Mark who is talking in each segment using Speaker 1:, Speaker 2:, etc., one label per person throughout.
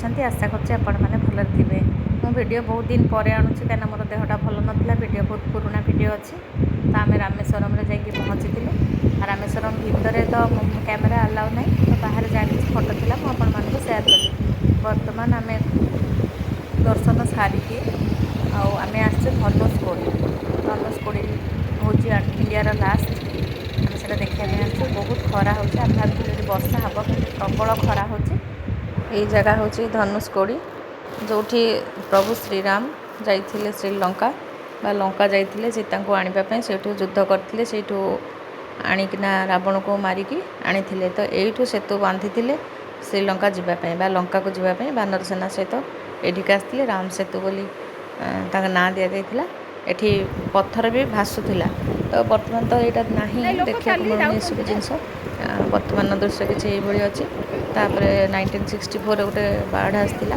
Speaker 1: ଅଛନ୍ତି? ଆଶା କରୁଛି ଆପଣମାନେ ଭଲରେ ଥିବେ। ମୁଁ ଭିଡ଼ିଓ ବହୁତ ଦିନ ପରେ ଆଣୁଛି କାହିଁକିନା ମୋର ଦେହଟା ଭଲ ନଥିଲା। ଭିଡ଼ିଓ ବହୁତ ପୁରୁଣା ଭିଡ଼ିଓ ଅଛି। ତ ଆମେ ରାମେଶ୍ୱରମରେ ଯାଇକି ପହଞ୍ଚିଥିଲୁ। ରାମେଶ୍ୱରମ ଭିତରେ ତ କ୍ୟାମେରା ଆଲାଉ ନାହିଁ, ତ ବାହାରେ ଯାହା କିଛି ଫଟୋ ଥିଲା ମୁଁ ଆପଣମାନଙ୍କୁ ସେୟାର କଲି। ବର୍ତ୍ତମାନ ଆମେ ଦର୍ଶନ ସାରିକି ଆଉ ଆମେ ଆସିଛୁ ଧନୁଷକୋଡ଼ି। ଧନୁଷକୋଡ଼ି ହେଉଛି ଇଣ୍ଡିଆର ଲାଷ୍ଟ। ଆମେ ସେଇଟା ଦେଖିବା ପାଇଁ ଆସିଛୁ। ବହୁତ ଖରା ହେଉଛି। ଆମେ ଭାବିଥିଲୁ ଏଠି ବର୍ଷା ହେବ, କିନ୍ତୁ ପ୍ରବଳ ଖରା ହେଉଛି। ଏଇ ଜାଗା ହେଉଛି ଧନୁଷକୋଡ଼ି, ଯେଉଁଠି ପ୍ରଭୁ ଶ୍ରୀରାମ ଯାଇଥିଲେ ଶ୍ରୀଲଙ୍କା ବା ଲଙ୍କା ଯାଇଥିଲେ ସୀତାଙ୍କୁ ଆଣିବା ପାଇଁ। ସେଇଠୁ ଯୁଦ୍ଧ କରିଥିଲେ, ସେଇଠୁ ଆଣିକିନା ରାବଣକୁ ମାରିକି ଆଣିଥିଲେ। ତ ଏଇଠୁ ସେତୁ ବାନ୍ଧିଥିଲେ ଶ୍ରୀଲଙ୍କା ଯିବା ପାଇଁ ବା ଲଙ୍କାକୁ ଯିବା ପାଇଁ ବାନର ସେନା ସହିତ ଏଠିକି ଆସିଥିଲେ। ରାମ ସେତୁ ବୋଲି ତାଙ୍କ ନାଁ ଦିଆଯାଇଥିଲା। ଏଠି ପଥର ବି ଭାସୁଥିଲା। ତ ବର୍ତ୍ତମାନ ତ ଏଇଟା ନାହିଁ, ଦେଖିବାକୁ ମିଳୁନି ଏସବୁ ଜିନିଷ। ବର୍ତ୍ତମାନ ଦୃଶ୍ୟ କିଛି ଏଇଭଳି ଅଛି। ତାପରେ 1964 ଗୋଟେ ବାଢ଼ ଆସିଥିଲା।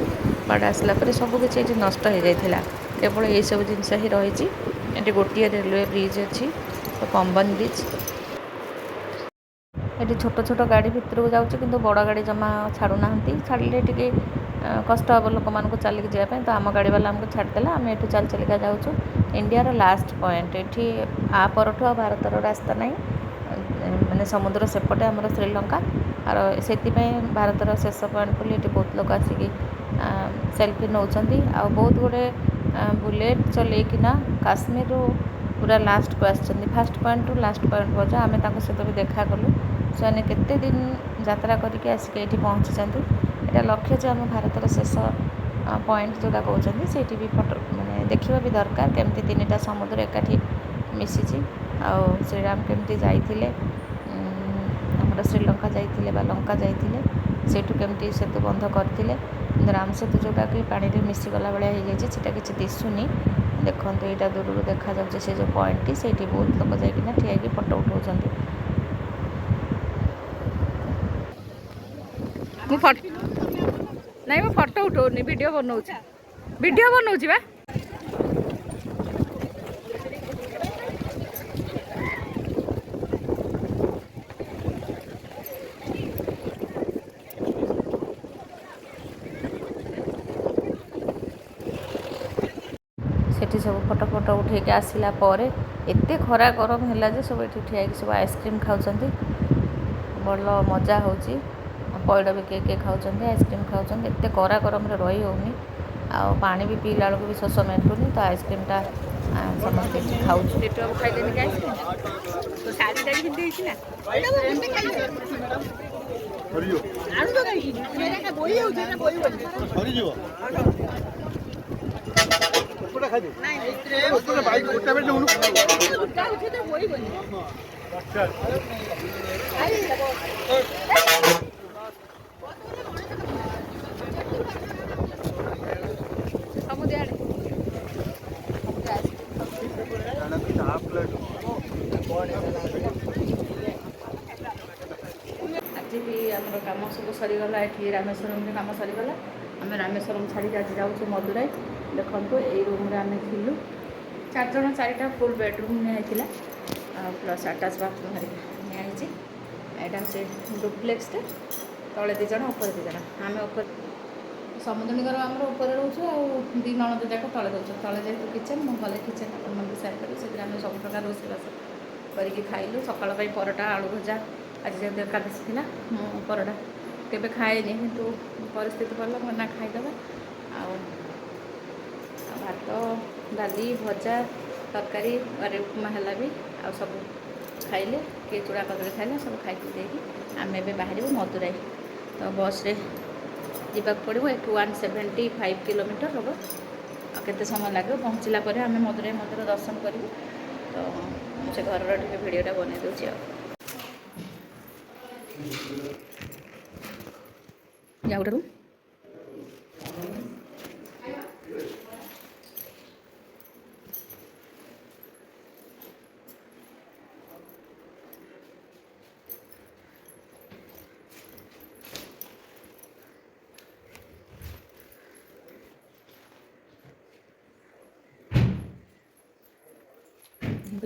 Speaker 1: ବାଢ଼ ଆସିଲା ପରେ ସବୁକିଛି ଏଠି ନଷ୍ଟ ହୋଇଯାଇଥିଲା। କେବଳ ଏଇସବୁ ଜିନିଷ ହିଁ ରହିଛି। ଏଠି ଗୋଟିଏ ରେଲୱେ ବ୍ରିଜ୍ ଅଛି, ପମ୍ବନ ବ୍ରିଜ୍। ଏଠି ଛୋଟ ଛୋଟ ଗାଡ଼ି ଭିତରକୁ ଯାଉଛି, କିନ୍ତୁ ବଡ଼ ଗାଡ଼ି ଜମା ଛାଡ଼ୁନାହାନ୍ତି। ଛାଡ଼ିଲେ ଟିକେ କଷ୍ଟ ହେବ ଲୋକମାନଙ୍କୁ ଚାଲିକି ଯିବା ପାଇଁ। ତ ଆମ ଗାଡ଼ିବାଲା ଆମକୁ ଛାଡ଼ିଦେଲା। ଆମେ ଏଠୁ ଚାଲି ଚାଲିକା ଯାଉଛୁ। ଇଣ୍ଡିଆର ଲାଷ୍ଟ ପଏଣ୍ଟ ଏଠି। ଆ ପରଠୁ ଆଉ ଭାରତର ରାସ୍ତା ନାହିଁ। ମାନେ ସମୁଦ୍ର ସେପଟେ ଆମର ଶ୍ରୀଲଙ୍କା, ଆଉ ସେଥିପାଇଁ ଭାରତର ଶେଷ ପଏଣ୍ଟ ବୋଲି ଏଠି ବହୁତ ଲୋକ ଆସିକି ସେଲ୍ଫି ନେଉଛନ୍ତି। ଆଉ ବହୁତ ଗୁଡ଼ିଏ ବୁଲେଟ୍ ଚଲେଇକିନା କାଶ୍ମୀରରୁ ପୁରା ଲାଷ୍ଟକୁ ଆସିଛନ୍ତି। ଫାର୍ଷ୍ଟ ପଏଣ୍ଟରୁ ଲାଷ୍ଟ ପଏଣ୍ଟ ପର୍ଯ୍ୟନ୍ତ ଆମେ ତାଙ୍କ ସହିତ ବି ଦେଖା କଲୁ। ସେମାନେ କେତେ ଦିନ ଯାତ୍ରା କରିକି ଆସିକି ଏଠି ପହଞ୍ଚିଛନ୍ତି। ଏଇଟା ଲକ୍ଷ୍ୟ ଯେ ଆମ ଭାରତର ଶେଷ ପଏଣ୍ଟ ଯେଉଁଟା କହୁଛନ୍ତି, ସେଇଠି ବି ଫଟୋ ମାନେ ଦେଖିବା ବି ଦରକାର। କେମିତି ତିନିଟା ସମୁଦ୍ର ଏକାଠି ମିଶିଛି, ଆଉ ଶ୍ରୀରାମ କେମିତି ଯାଇଥିଲେ ଆମର ଶ୍ରୀଲଙ୍କା ଯାଇଥିଲେ ବା ଲଙ୍କା ଯାଇଥିଲେ, ସେଇଠୁ କେମିତି ସେତୁ ବନ୍ଧ କରିଥିଲେ। କିନ୍ତୁ ରାମ ସେତୁ ଯେଉଁଟାକି ପାଣିରେ ମିଶିଗଲା ଭଳିଆ ହେଇଯାଇଛି, ସେଇଟା କିଛି ଦିଶୁନି। ଦେଖନ୍ତୁ, ଏଇଟା ଦୂରରୁ ଦେଖାଯାଉଛି ସେ ଯେଉଁ ପଏଣ୍ଟଟି, ସେଇଠି ବହୁତ ଲୋକ ଯାଇକିନା ଠିଆ ହେଇକି ଫଟୋ ଉଠାଉଛନ୍ତି।
Speaker 2: ନାଇଁ ମୁଁ ଫଟୋ ଉଠଉନି, ଭିଡ଼ିଓ ବନଉଛି। ଭିଡ଼ିଓ ବନଉଛି ବା।
Speaker 1: ସେଠି ସବୁ ଫଟୋ ଉଠେଇକି ଆସିଲା ପରେ ଏତେ ଖରା ଗରମ ହେଲା ଯେ ସବୁ ଏଠି ଠିଆ ହେଇକି ସବୁ ଆଇସ୍କ୍ରିମ୍ ଖାଉଛନ୍ତି। ଭଲ ମଜା ହେଉଛି। ପଇଡ଼ ବି କିଏ କିଏ ଖାଉଛନ୍ତି, ଆଇସ୍କ୍ରିମ୍ ଖାଉଛନ୍ତି। ଏତେ ଖରା ଗରମରେ ରହି ହେଉନି। ଆଉ ପାଣି ବି ପିଇଲା ବେଳକୁ ବି ଶୋଷ ମେଣ୍ଟୁନି। ତ ଆଇସ୍କ୍ରିମ୍ଟା ସମସ୍ତେ ଏଠି ଖାଉଛୁ।
Speaker 2: ଟେଟୁ ଖାଇଲେନି କି ଆଇସ୍କ୍ରିମ୍? ତ ଶାଢ଼ୀଟା ବି ପିନ୍ଧି ଦେଇଛି ନା। ଆଣୁଛ କାହିଁକି? ଏଇଟା ବୋହି ହେଉଛି, ଏଇଟା ବୋହିବନି। ସରିଯିବ।
Speaker 1: ଆଜି ବି ଆମର କାମ ସବୁ ସରିଗଲା। ଏଠି ରାମେଶ୍ୱରମରେ କାମ ସରିଗଲା। ଆମେ ରାମେଶ୍ୱରମ ଛାଡ଼ିକି ଆଜି ଯାଉଛୁ ମଦୁରାଇ। ଦେଖନ୍ତୁ, ଏଇ ରୁମ୍ରେ ଆମେ ଥିଲୁ। 4 ଜଣ, 4ଟା ଫୁଲ୍ ବେଡ଼ରୁମ୍ ନିଆହେଇଥିଲା, ଆଉ ପ୍ଲସ୍ ଆଟାଚ୍ ବାଥରୁମ୍ ନିଆହେଇଛି। ଏଇଟା ହେଉଛି ଡୁପ୍ଲେକ୍ସଟା। ତଳେ 2 ଜଣ, ଉପରେ 2 ଜଣ। ଆମେ ଉପରେ, ସମୁଦ୍ରନିକର ଆମର ଉପରେ ରହୁଛୁ, ଆଉ 2 ନଣନ୍ଦ ଯାକ ତଳେ ରହୁଛୁ। ତଳେ ଯେହେତୁ କିଚେନ୍, ମୁଁ ଗଲେ କିଚେନ୍ ଆପଣମାନଙ୍କୁ ସେୟାର କରିବି। ସେଥିରେ ଆମେ ସବୁ ପ୍ରକାର ରୋଷେଇବାସ କରିକି ଖାଇଲୁ। ସକାଳ ପାଇଁ ପରଟା, ଆଳୁ ଭଜା। ଆଜି ଯେହେତୁ ଏକାଦଶୀ ଥିଲା, ମୁଁ ପରଟା କେବେ ଖାଏନି, କିନ୍ତୁ ପରିସ୍ଥିତି ପଡ଼ିଲା ମୁଁ ନା ଖାଇଦେବା। ଆଉ ଭାତ, ଡାଲି, ଭଜା, ତରକାରୀ, ଘରେ ଉପମା ହେଲା ବି, ଆଉ ସବୁ ଖାଇଲେ। କିଏ ଚୂଡ଼ା କଦଳୀ ଖାଇଲେ, ସବୁ ଖାଇକି ଦେଇକି ଆମେ ଏବେ ବାହାରିବୁ ମଦୁରାଇ। ତ ବସ୍ରେ ଯିବାକୁ ପଡ଼ିବ। ଏଠୁ 175 କିଲୋମିଟର ହେବ। ଆଉ କେତେ ସମୟ ଲାଗିବ? ପହଞ୍ଚିଲା ପରେ ଆମେ ମଦୁରାଇ ମନ୍ଦିର ଦର୍ଶନ କରିବୁ। ତ ମୁଁ ସେ ଘରର ଟିକେ ଭିଡ଼ିଓଟା ବନେଇ ଦେଉଛି ଆଉ। ଯାଉଠାରୁ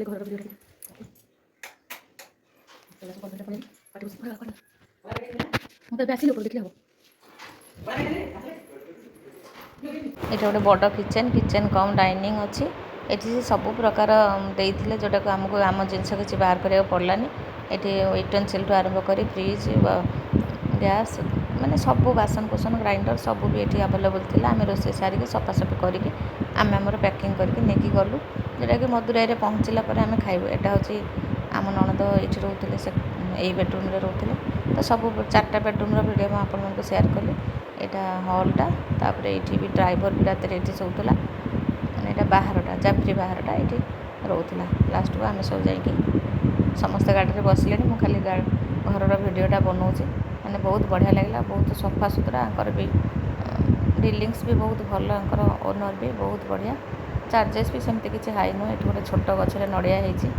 Speaker 1: ଘରର ଭିଡ଼ିଓ ମୁଁ ତ ଏବେ ଆସିଲି, ଉପରେ ଦେଖିଲେ ହେବ। ଏଇଟା ଗୋଟେ ବଡ଼ କିଚେନ୍ କମ୍ ଡାଇନିଂ ଅଛି। ଏଠି ସବୁ ପ୍ରକାର ଦେଇଥିଲେ ଯେଉଁଟାକୁ ଆମକୁ ଆମ ଜିନିଷ କିଛି ବାହାର କରିବାକୁ ପଡ଼ିଲାନି। ଏଠି ୟୁଟେନ୍ସିଲ୍ଠୁ ଆରମ୍ଭ କରି ଫ୍ରିଜ୍ ଗ୍ୟାସ୍ ମାନେ ସବୁ ବାସନକୁସନ ଗ୍ରାଇଣ୍ଡର ସବୁ ବି ଏଠି ଆଭେଲେବୁଲ୍ ଥିଲା। ଆମେ ରୋଷେଇ ସାରିକି ସଫାସଫି କରିକି ଆମେ ଆମର ପ୍ୟାକିଂ କରିକି ନେଇକି ଗଲୁ, ଯେଉଁଟାକି ମଦୁରାଇରେ ପହଞ୍ଚିଲା ପରେ ଆମେ ଖାଇବୁ। ଏଇଟା ହେଉଛି ଆମ ନଣନ୍ଦ ଏଇଠି ରହୁଥିଲେ, ସେ ଏଇ ବେଡ଼ରୁମ୍ରେ ରହୁଥିଲେ। ତ ସବୁ 4ଟା ବେଡ଼ରୁମ୍ର ଭିଡ଼ିଓ ମୁଁ ଆପଣମାନଙ୍କୁ ସେୟାର କଲି। ଏଇଟା ହଲ୍ଟା, ତାପରେ ଏଇଠି ବି ଡ୍ରାଇଭର ବି ରାତିରେ ଏଇଠି ଶୋଉଥିଲା, ମାନେ ଏଇଟା ବାହାରଟା ଜାଫ୍ରି ବାହାରଟା ଏଇଠି ରହୁଥିଲା। ଲାଷ୍ଟକୁ ଆମେ ସବୁ ଯାଇକି ସମସ୍ତେ ଗାଡ଼ିରେ ବସିଲେଣି, ମୁଁ ଖାଲି ଘରର ଭିଡ଼ିଓଟା ବନଉଛି। ମାନେ ବହୁତ ବଢ଼ିଆ ଲାଗିଲା, ବହୁତ ସଫା ସୁତୁରା। ଆଙ୍କର ବି ଡିଲିଂସ୍ ବି ବହୁତ ଭଲ, ଆଙ୍କର ଓନର୍ ବି ବହୁତ ବଢ଼ିଆ। ଚାର୍ଜେସ୍ ବି ସେମିତି କିଛି ହାଇ ନୁହେଁ। ଏଠି ଗୋଟେ ଛୋଟ ଗଛରେ ନଡ଼ିଆ ହେଇଛି,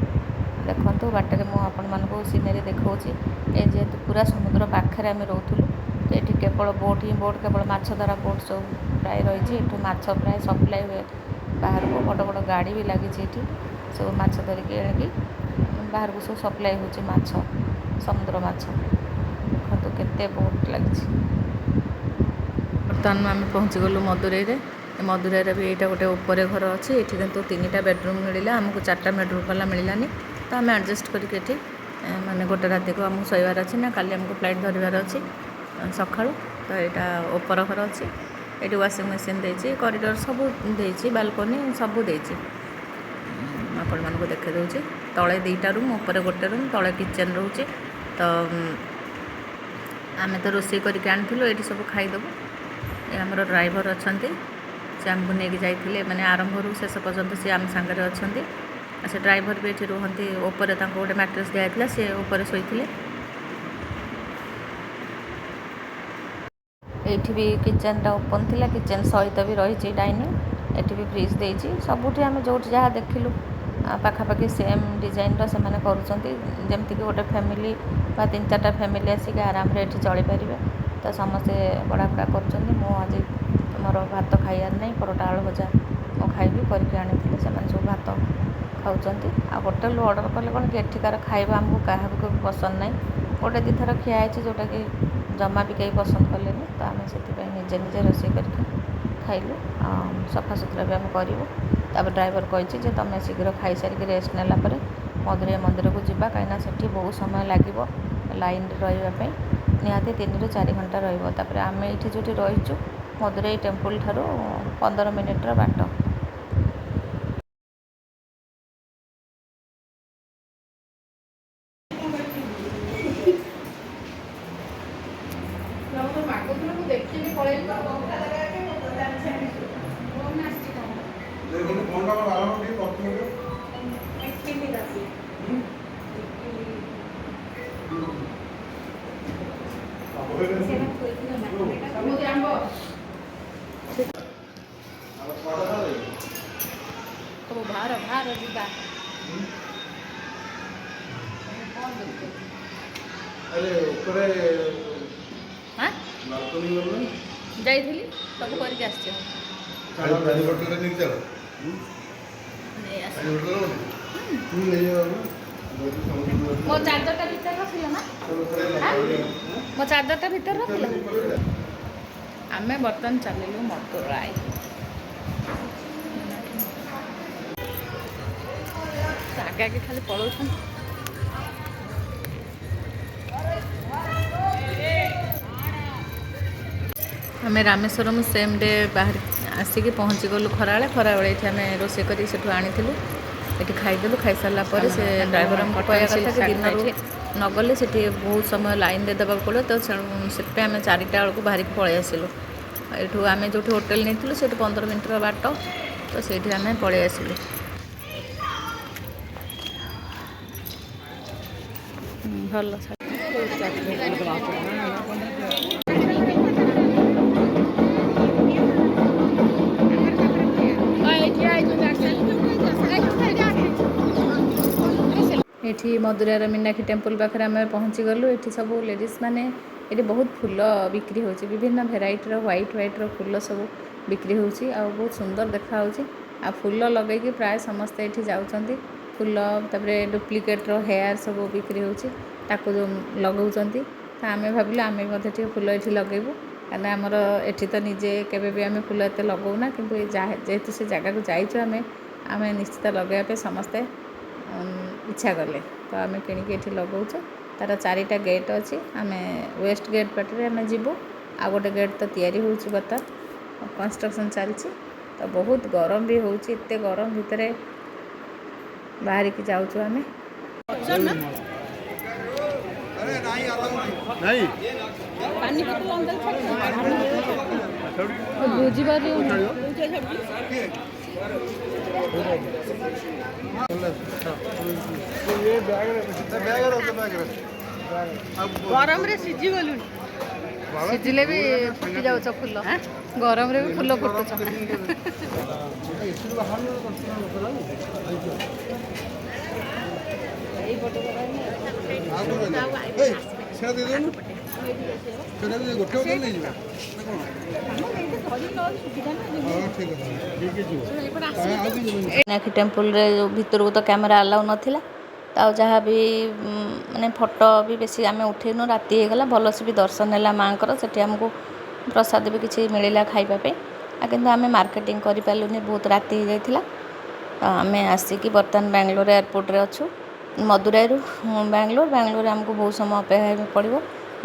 Speaker 1: ଦେଖନ୍ତୁ। ବାଟରେ ମୁଁ ଆପଣମାନଙ୍କୁ ସିନେରୀ ଦେଖାଉଛି। ଏ ଯେହେତୁ ପୁରା ସମୁଦ୍ର ପାଖରେ ଆମେ ରହୁଥିଲୁ, ତ ଏଠି କେବଳ ବୋଟ୍ କେବଳ ମାଛ ଧରା ବୋଟ୍ ସବୁ ପ୍ରାୟ ରହିଛି। ଏଠୁ ମାଛ ପ୍ରାୟ ସପ୍ଲାଏ ହୁଏ ବାହାରକୁ। ବଡ଼ ବଡ଼ ଗାଡ଼ି ବି ଲାଗିଛି ଏଠି, ସବୁ ମାଛ ଧରିକି ଆଣିକି ବାହାରକୁ ସବୁ ସପ୍ଲାଏ ହେଉଛି ମାଛ, ସମୁଦ୍ର ମାଛ। ଦେଖନ୍ତୁ କେତେ ବୋଟ୍ ଲାଗିଛି। ବର୍ତ୍ତମାନ ଆମେ ପହଞ୍ଚିଗଲୁ ମଦୁରାଇରେ। ମଦୁରାଇରେ ବି ଏଇଟା ଗୋଟେ ଉପରେ ଘର ଅଛି। ଏଠି କିନ୍ତୁ 3ଟା ବେଡ଼ରୁମ୍ ମିଳିଲା, ଆମକୁ 4ଟା ବେଡ଼ରୁମ୍ ବାଲା ମିଳିଲାନି। ତ ଆମେ ଆଡ଼ଜଷ୍ଟ କରିକି ଏଠି ମାନେ ଗୋଟେ ରାତିକୁ ଆମକୁ ଶୋଇବାର ଅଛି ନା, କାଲି ଆମକୁ ଫ୍ଲାଇଟ୍ ଧରିବାର ଅଛି ସକାଳୁ। ତ ଏଇଟା ଉପର ଘର ଅଛି। ଏଠି ୱାସିଂ ମେସିନ୍ ଦେଇଛି, କରିଡ଼ର ସବୁ ଦେଇଛି, ବାଲକୋନି ସବୁ ଦେଇଛି। ଆପଣମାନଙ୍କୁ ଦେଖାଇ ଦେଉଛି। ତଳେ 2ଟା ରୁମ୍, ଉପରେ ଗୋଟେ ରୁମ୍, ତଳେ କିଚେନ୍ ରହୁଛି। ତ ଆମେ ତ ରୋଷେଇ କରିକି ଆଣିଥିଲୁ, ଏଇଠି ସବୁ ଖାଇଦେବୁ। ଏ ଆମର ଡ୍ରାଇଭର ଅଛନ୍ତି, ସେ ଆମକୁ ନେଇକି ଯାଇଥିଲେ, ମାନେ ଆରମ୍ଭରୁ ଶେଷ ପର୍ଯ୍ୟନ୍ତ ସେ ଆମ ସାଙ୍ଗରେ ଅଛନ୍ତି। ଆଉ ସେ ଡ୍ରାଇଭର ବି ଏଠି ରୁହନ୍ତି। ଉପରେ ତାଙ୍କୁ ଗୋଟେ ମ୍ୟାଟ୍ରେସ୍ ଦିଆଯାଇଥିଲା, ସେ ଉପରେ ଶୋଇଥିଲେ। ଏଇଠି ବି କିଚେନ୍ଟା ଓପନ୍ ଥିଲା, କିଚେନ୍ ସହିତ ବି ରହିଛି ଡାଇନିଂ। ଏଠି ବି ଫ୍ରିଜ୍ ଦେଇଛି। ସବୁଠି ଆମେ ଯେଉଁଠି ଯାହା ଦେଖିଲୁ ପାଖାପାଖି ସେମ୍ ଡିଜାଇନର ସେମାନେ କରୁଛନ୍ତି, ଯେମିତିକି ଗୋଟେ ଫ୍ୟାମିଲି ବା 3-4ଟା ଫ୍ୟାମିଲି ଆସିକି ଆରାମରେ ଏଠି ଚଳିପାରିବେ। ତ ସମସ୍ତେ ବଢ଼ାପଢ଼ା କରୁଛନ୍ତି। ମୁଁ ଆଜି ମୋର ଭାତ ଖାଇବାର ନାହିଁ, ପରଟା ଆଳୁ ଭଜା ମୁଁ ଖାଇବି, କରିକି ଆଣିଥିଲି। ସେମାନେ ସବୁ ଭାତ ଖାଉଛନ୍ତି। ଆଉ ହୋଟେଲରୁ ଅର୍ଡ଼ର କଲେ କ'ଣ କି ଏଠିକାର ଖାଇବା ଆମକୁ କାହାକୁ ବି ପସନ୍ଦ ନାହିଁ। ଗୋଟେ 2 ଥର ଖିଆ ହେଇଛି, ଯେଉଁଟାକି ଜମା ବି କେହି ପସନ୍ଦ କଲେନି। ତ ଆମେ ସେଥିପାଇଁ ନିଜେ ରୋଷେଇ କରିକି ଖାଇଲୁ। ସଫାସୁତୁରା ବି ଆମେ କରିବୁ। ତାପରେ ଡ୍ରାଇଭର କହିଛି ଯେ ତୁମେ ଶୀଘ୍ର ଖାଇସାରିକି ରେଷ୍ଟ ନେଲା ପରେ ମଦୁରାଇ ମନ୍ଦିରକୁ ଯିବା, କାହିଁକିନା ସେଠି ବହୁତ ସମୟ ଲାଗିବ ଲାଇନରେ ରହିବା ପାଇଁ, ନିହାତି 3ରୁ 4 ଘଣ୍ଟା ରହିବ। ତାପରେ ଆମେ ଏଇଠି ଯେଉଁଠି ରହିଛୁ ମଦୁରାଇ ଟେମ୍ପୁଲ ଠାରୁ 15 ମିନିଟ୍ର ବାଟ। ବାହାର ଯିବା। ଯାଇଥିଲି, ସବୁ କରିକି ଆସିଛି। ମୋ ଚାର୍ଜରଟା ଭିତରେ ରଖିଲ ନା? ମୋ ଚାର୍ଜରଟା ଭିତରେ ରଖିଲ। ଆମେ ବର୍ତ୍ତମାନ ଚାଲିଲୁ ମଦୁରାଇ। ଆଗେ ଆଗେ ଖାଲି ପଳଉଛନ୍ତି। ଆମେ ରାମେଶ୍ୱରମ୍ ସେମ୍ ଡେ ବାହାରି ଆସିକି ପହଞ୍ଚିଗଲୁ ଖରାବେଳେ। ଏଠି ଆମେ ରୋଷେଇ କରିକି ସେଠୁ ଆଣିଥିଲୁ, ଏଠି ଖାଇଦେଲୁ। ଖାଇସାରିଲା ପରେ ସେ ଡ୍ରାଇଭର ଆମକୁ କହିବା କଥା କି ଦିନରୁ ନଗଲେ ସେଠି ବହୁତ ସମୟ ଲାଇନରେ ଦେବାକୁ ପଡ଼ିବ। ତ ସେଥିପାଇଁ ଆମେ 4ଟା ବେଳକୁ ବାହାରିକି ପଳେଇ ଆସିଲୁ। ଏଠୁ ଆମେ ଯେଉଁଠି ହୋଟେଲ ନେଇଥିଲୁ ସେଇଠୁ 15 ମିନିଟ୍ର ବାଟ, ତ ସେଇଠି ଆମେ ପଳେଇ ଆସିଲୁ। ଭଲ ଏଠି ମଦୁରାଇର ମୀନାକ୍ଷୀ ଟେମ୍ପଲ୍ ପାଖରେ ଆମେ ପହଞ୍ଚିଗଲୁ। ଏଠି ସବୁ ଲେଡ଼ିଜ୍ ମାନେ, ଏଠି ବହୁତ ଫୁଲ ବିକ୍ରି ହେଉଛି, ବିଭିନ୍ନ ଭେରାଇଟିର ହ୍ୱାଇଟ୍ର ଫୁଲ ସବୁ ବିକ୍ରି ହେଉଛି। ଆଉ ବହୁତ ସୁନ୍ଦର ଦେଖାହେଉଛି। ଆଉ ଫୁଲ ଲଗେଇକି ପ୍ରାୟ ସମସ୍ତେ ଏଠି ଯାଉଛନ୍ତି। ଫୁଲ, ତାପରେ ଡୁପ୍ଲିକେଟ୍ର ହେୟାର୍ ସବୁ ବିକ୍ରି ହେଉଛି, ତାକୁ ଯେଉଁ ଲଗାଉଛନ୍ତି। ତ ଆମେ ଭାବିଲୁ ଆମେ ମଧ୍ୟ ଟିକେ ଫୁଲ ଏଠି ଲଗେଇବୁ। କାରଣ ଆମର ଏଠି ତ ନିଜେ କେବେ ବି ଆମେ ଫୁଲ ଏତେ ଲଗାଉନା, କିନ୍ତୁ ଯେହେତୁ ସେ ଜାଗାକୁ ଯାଇଛୁ ଆମେ ନିଶ୍ଚିତ ଲଗାଇବା ପାଇଁ ସମସ୍ତେ ଇଚ୍ଛା କଲେ, ତ ଆମେ କିଣିକି ଏଠି ଲଗାଉଛୁ। ତା'ର 4ଟା ଗେଟ୍ ଅଛି। ଆମେ ୱେଷ୍ଟ ଗେଟ୍ ପାଟରେ ଆମେ ଯିବୁ, ଆଉ ଗୋଟେ ଗେଟ୍ ତ ତିଆରି ହେଉଛି, ବର୍ତ୍ତମାନ କନଷ୍ଟ୍ରକ୍ସନ୍ ଚାଲିଛି। ତ ବହୁତ ଗରମ ବି ହେଉଛି, ଏତେ ଗରମ ଭିତରେ ବାହାରିକି ଯାଉଛୁ ଆମେ।
Speaker 2: ଗରମରେ ସିଝିଗଲୁଣି।
Speaker 1: ସିଝିଲେ ବି ଫୁଟି ଯାଉଛ ଫୁଲ, ଗରମରେ ବି ଫୁଲ ଫୁଟୁଛ। ମୀନାକ୍ଷୀ ଟେମ୍ପୁଲରେ ଭିତରକୁ ତ କ୍ୟାମେରା ଆଲାଉ ନଥିଲା, ତ ଆଉ ଯାହା ବି ମାନେ ଫଟୋ ବି ବେଶୀ ଆମେ ଉଠେଇନୁ, ରାତି ହେଇଗଲା। ଭଲସେ ବି ଦର୍ଶନ ହେଲା ମାଆଙ୍କର। ସେଠି ଆମକୁ ପ୍ରସାଦ ବି କିଛି ମିଳିଲା ଖାଇବା ପାଇଁ, କିନ୍ତୁ ଆମେ ମାର୍କେଟିଂ କରିପାରିଲୁନି, ବହୁତ ରାତି ହେଇଯାଇଥିଲା। ଆମେ ଆସିକି ବର୍ତ୍ତମାନ ବାଙ୍ଗାଲୋର ଏୟାରପୋର୍ଟରେ ଅଛୁ। ମଦୁରାଇରୁ ବାଙ୍ଗାଲୋରରେ ଆମକୁ ବହୁତ ସମୟ ଅପେକ୍ଷା ହେବାକୁ ପଡ଼ିବ।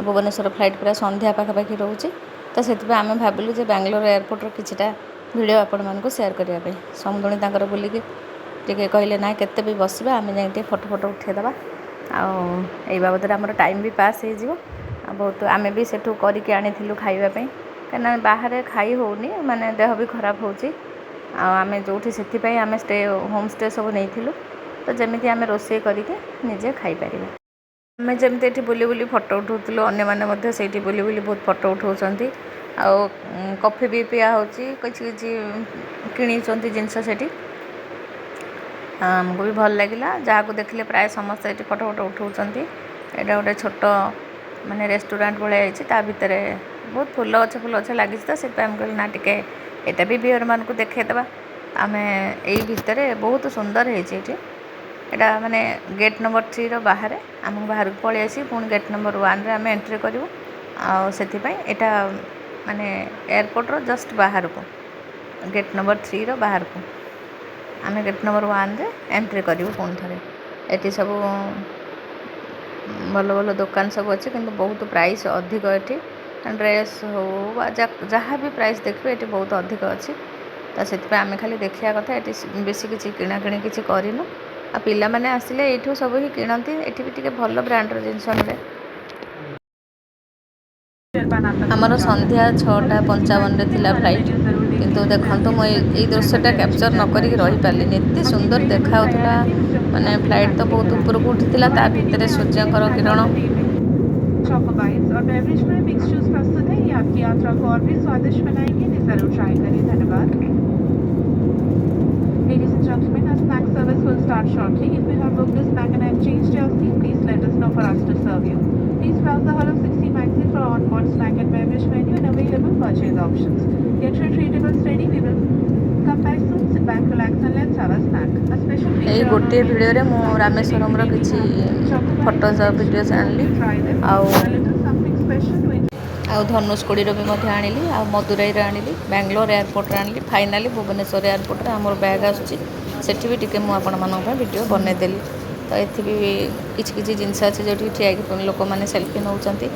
Speaker 1: ଭୁବନେଶ୍ୱର ଫ୍ଲାଇଟ୍ ପୁରା ସନ୍ଧ୍ୟା ପାଖାପାଖି ରହୁଛି, ତ ସେଥିପାଇଁ ଆମେ ଭାବିଲୁ ଯେ ବାଙ୍ଗାଲୋର ଏୟାରପୋର୍ଟର କିଛିଟା ଭିଡ଼ିଓ ଆପଣମାନଙ୍କୁ ସେୟାର କରିବା ପାଇଁ। ସମୁଦୁଣୀ ତାଙ୍କର ବୁଲିକି ଟିକେ କହିଲେ ନାଇଁ କେତେ ବି ବସିବା, ଆମେ ଯାଇକି ଟିକେ ଫଟୋ ଉଠାଇଦେବା। ଆଉ ଏଇ ବାବଦରେ ଆମର ଟାଇମ୍ ବି ପାସ୍ ହେଇଯିବ। ଆଉ ବହୁତ ଆମେ ବି ସେଠୁ କରିକି ଆଣିଥିଲୁ ଖାଇବା ପାଇଁ, କାହିଁକିନା ବାହାରେ ଖାଇ ହେଉନି, ମାନେ ଦେହ ବି ଖରାପ ହେଉଛି। ଆଉ ଆମେ ଯେଉଁଠି ସେଥିପାଇଁ ଆମେ ହୋମ୍ ଷ୍ଟେ ସବୁ ନେଇଥିଲୁ, ତ ଯେମିତି ଆମେ ରୋଷେଇ କରିକି ନିଜେ ଖାଇପାରିବା। ଆମେ ଯେମିତି ଏଠି ବୁଲି ବୁଲି ଫଟୋ ଉଠାଉଥିଲୁ, ଅନ୍ୟମାନେ ମଧ୍ୟ ସେଇଠି ବୁଲି ବୁଲି ବହୁତ ଫଟୋ ଉଠାଉଛନ୍ତି। ଆଉ କଫି ବି ପିଆ ହେଉଛି, କିଛି କିଛି କିଣିଛନ୍ତି ଜିନିଷ ସେଠି। ଆମକୁ ବି ଭଲ ଲାଗିଲା, ଯାହାକୁ ଦେଖିଲେ ପ୍ରାୟ ସମସ୍ତେ ଏଠି ଫଟୋ ଉଠାଉଛନ୍ତି। ଏଇଟା ଗୋଟେ ଛୋଟ ମାନେ ରେଷ୍ଟୁରାଣ୍ଟ ଭଳିଆ ହେଇଛି, ତା ଭିତରେ ବହୁତ ଫୁଲ ଗଛ ଲାଗିଛି, ତ ସେଥିପାଇଁ ଆମେ କହିଲୁ ନା ଟିକେ ଏଇଟା ବି ଭିଉଅର୍ମାନଙ୍କୁ ଦେଖାଇଦେବା। ଆମେ ଏଇ ଭିତରେ ବହୁତ ସୁନ୍ଦର ହେଇଛି ଏଠି। ଏଇଟା ମାନେ ଗେଟ୍ ନମ୍ବର 3ର ବାହାରେ, ଆମକୁ ବାହାରକୁ ପଳେଇ ଆସି ପୁଣି ଗେଟ୍ ନମ୍ବର 1ରେ ଆମେ ଏଣ୍ଟ୍ରି କରିବୁ। ଆଉ ସେଥିପାଇଁ ଏଇଟା ମାନେ ଏୟାରପୋର୍ଟର ଜଷ୍ଟ ବାହାରକୁ, ଗେଟ୍ ନମ୍ବର 3ର ବାହାରକୁ ଆମେ ଗେଟ୍ ନମ୍ବର 1ରେ ଏଣ୍ଟ୍ରି କରିବୁ ପୁଣି ଥରେ। ଏଠି ସବୁ ଭଲ ଭଲ ଦୋକାନ ସବୁ ଅଛି, କିନ୍ତୁ ବହୁତ ପ୍ରାଇସ୍ ଅଧିକ ଏଠି। ଡ୍ରେସ୍ ହଉ ବା ଯାହା ବି ପ୍ରାଇସ୍ ଦେଖିବେ ଏଠି ବହୁତ ଅଧିକ ଅଛି। ତ ସେଥିପାଇଁ ଆମେ ଖାଲି ଦେଖିବା କଥା, ଏଠି ବେଶୀ କିଛି କିଣାକିଣି କିଛି କରିନୁ। ଆଉ ପିଲାମାନେ ଆସିଲେ ଏଇଠୁ ସବୁ ହିଁ କିଣନ୍ତି, ଏଠି ବି ଟିକେ ଭଲ ବ୍ରାଣ୍ଡର ଜିନିଷ ମିଳେ। ଆମର ସନ୍ଧ୍ୟା 6:55ରେ ଥିଲା ଫ୍ଲାଇଟ୍, କିନ୍ତୁ ଦେଖନ୍ତୁ ମୁଁ ଏଇ ଦୃଶ୍ୟଟା କ୍ୟାପଚର୍ ନ କରିକି ରହିପାରିଲିନି। ଏତେ ସୁନ୍ଦର ଦେଖାହେଉଥିଲା, ମାନେ ଫ୍ଲାଇଟ୍ ତ ବହୁତ ଉପରକୁ ଉଠିଥିଲା, ତା ଭିତରେ ସୂର୍ଯ୍ୟଙ୍କର କିରଣ।
Speaker 3: चॉकोबाइट्स और बेवरेज में मिक्स जूस प्रस्तुत है। ये आपकी यात्रा को और भी स्वादिष्ट बनाएंगे, इन्हें जरूर ट्राई करें। धन्यवाद। Ladies and gentlemen, our snack service will start shortly. If you have booked a snack and have changed your seat, please let us know for us to serve you. Please browse the Hall of 60 magazine for on-board snack and beverage menu and available purchase options. Get your treatables ready. We will come back soon. Sit back, relax and let's have a snack. A special
Speaker 1: ଏଇ
Speaker 3: feature on
Speaker 1: ଗୋଟିଏ
Speaker 3: our
Speaker 1: ଭିଡ଼ିଓରେ ମୁଁ
Speaker 3: menu is
Speaker 1: ରାମେଶ୍ୱରମର କିଛି Photos ଭିଡ଼ିଓଜ ଆଣିଲି, ଆଉ
Speaker 3: something special to
Speaker 1: ଆଉ ଧନୁଷକୋଡ଼ିର ବି ମଧ୍ୟ ଆଣିଲି, ଆଉ ମଦୁରାଇର ଆଣିଲି, ବାଙ୍ଗାଲୋର ଏୟାରପୋର୍ଟରେ ଆଣିଲି, ଫାଇନାଲି ଭୁବନେଶ୍ୱର ଏୟାରପୋର୍ଟରେ ଆମର ବ୍ୟାଗ୍ ଆସୁଛି। ସେଠି ବି ଟିକେ ମୁଁ ଆପଣମାନଙ୍କ ପାଇଁ ଭିଡ଼ିଓ ବନେଇଦେଲି। ତ ଏଠି ବି କିଛି କିଛି ଜିନିଷ ଅଛି ଯେଉଁଠି ଠିଆ ହେଇକି ଲୋକମାନେ ସେଲ୍ଫି ନେଉଛନ୍ତି।